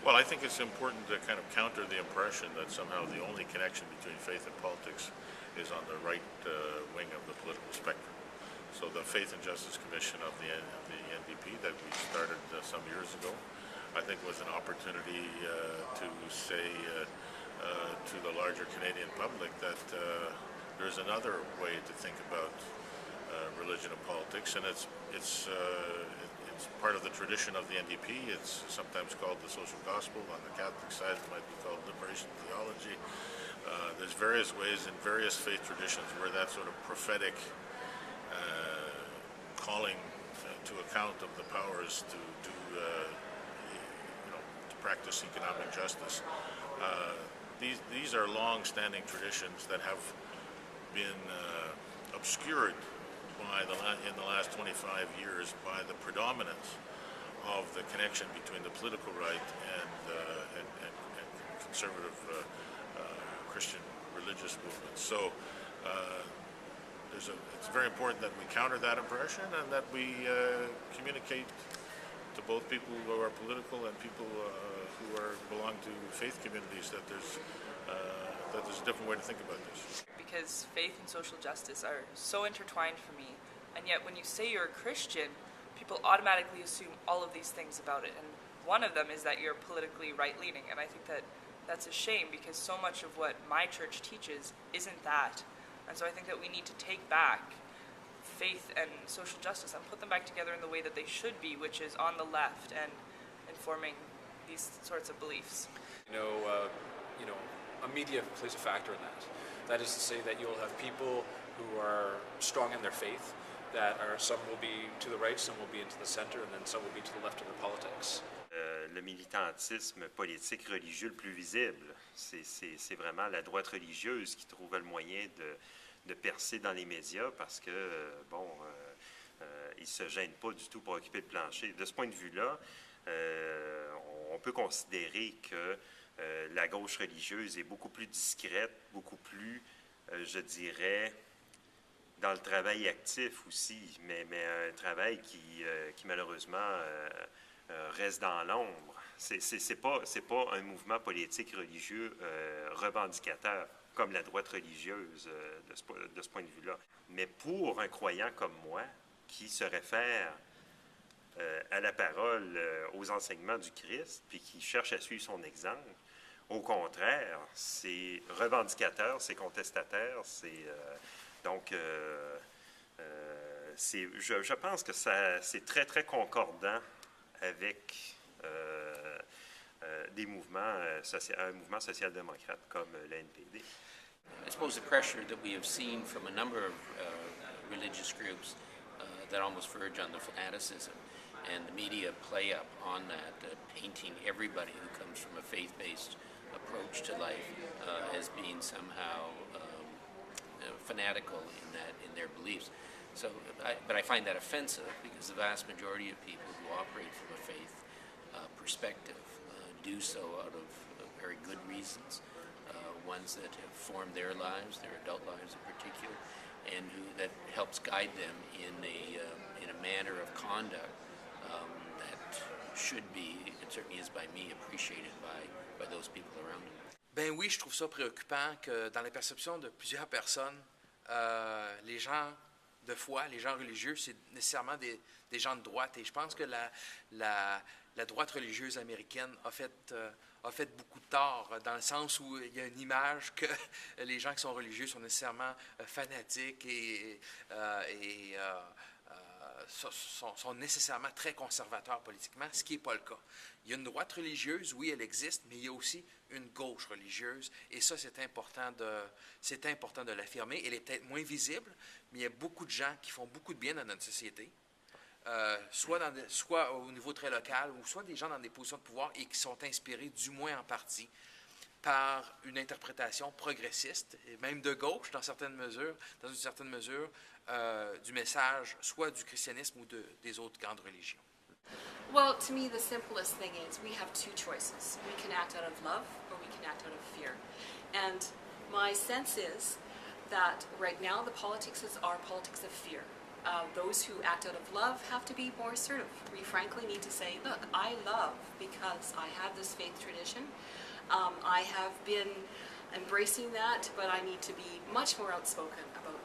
Well, I think it's important to kind of counter the impression that somehow the only connection between faith and politics is on the right wing of the political spectrum. So the Faith and Justice Commission of the NDP that we started some years ago, I think was an opportunity to say to the larger Canadian public that there's another way to think about religion and politics, and it's part of the tradition of the NDP. It's sometimes called the social gospel. On the Catholic side, it might be called liberation theology. There's various ways in various faith traditions where that sort of prophetic calling to account of the powers to practice economic justice. These are long-standing traditions that have been obscured in the last 25 years by the predominance of the connection between the political right and conservative Christian religious movements. So it's very important that we counter that impression and that we communicate to both people who are political and people who belong to faith communities that there's a different way to think about this. Because faith and social justice are so intertwined for me, and yet when you say you're a Christian, people automatically assume all of these things about it, and one of them is that you're politically right-leaning, and I think that that's a shame because so much of what my church teaches isn't that, and so I think that we need to take back faith and social justice and put them back together in the way that they should be, which is on the left and informing these sorts of beliefs. Media plays a factor in that. That is to say that you'll have people who are strong in their faith, some will be to the right, some will be into the center, and then some will be to the left of the politics. Le militantisme politique religieux le plus visible, c'est vraiment la droite religieuse qui trouve le moyen de percer dans les médias parce que, ils ne se gênent pas du tout pour occuper le plancher. De ce point de vue-là, on peut considérer que la gauche religieuse est beaucoup plus discrète, beaucoup plus, je dirais, dans le travail actif aussi, mais un travail qui malheureusement reste dans l'ombre. C'est pas un mouvement politique religieux revendicateur comme la droite religieuse de ce point de vue-là. Mais pour un croyant comme moi, qui se réfère à la parole, aux enseignements du Christ, puis qui cherche à suivre son exemple, au contraire, c'est revendicateur, c'est contestataire, je pense que c'est très, très concordant avec des mouvements, un mouvement social-démocrate comme le NPD. I suppose the pressure that we have seen from a number of religious groups that almost verge on the fanaticism, and the media play up on that, painting everybody who comes from a faith-based approach to life as being somehow fanatical in their beliefs. But I find that offensive because the vast majority of people who operate from a faith perspective do so out of very good reasons, ones that have formed their lives, their adult lives in particular, and that helps guide them in a manner of conduct that should be, and certainly is by me, appreciated by those people around them. Ben oui, je trouve ça préoccupant que dans la perception de plusieurs personnes, les gens de foi, les gens religieux, c'est nécessairement des gens de droite. Et je pense que la droite religieuse américaine a fait beaucoup de tort, dans le sens où il y a une image que les gens qui sont religieux sont nécessairement fanatiques et sont nécessairement très conservateurs politiquement, ce qui n'est pas le cas. Il y a une droite religieuse, oui, elle existe, mais il y a aussi une gauche religieuse, et ça, c'est important de l'affirmer. Elle est peut-être moins visible, mais il y a beaucoup de gens qui font beaucoup de bien dans notre société, soit au niveau très local, ou soit des gens dans des positions de pouvoir et qui sont inspirés, du moins en partie, par une interprétation progressiste, et même de gauche dans une certaine mesure, du message soit du christianisme ou des autres grandes religions. Well, to me, the simplest thing is we have two choices. We can act out of love or we can act out of fear. And my sense is that right now the politics are politics of fear. those who act out of love have to be more assertive. We frankly need to say, look, I love because I have this faith tradition. I have been embracing that, but I need to be much more outspoken about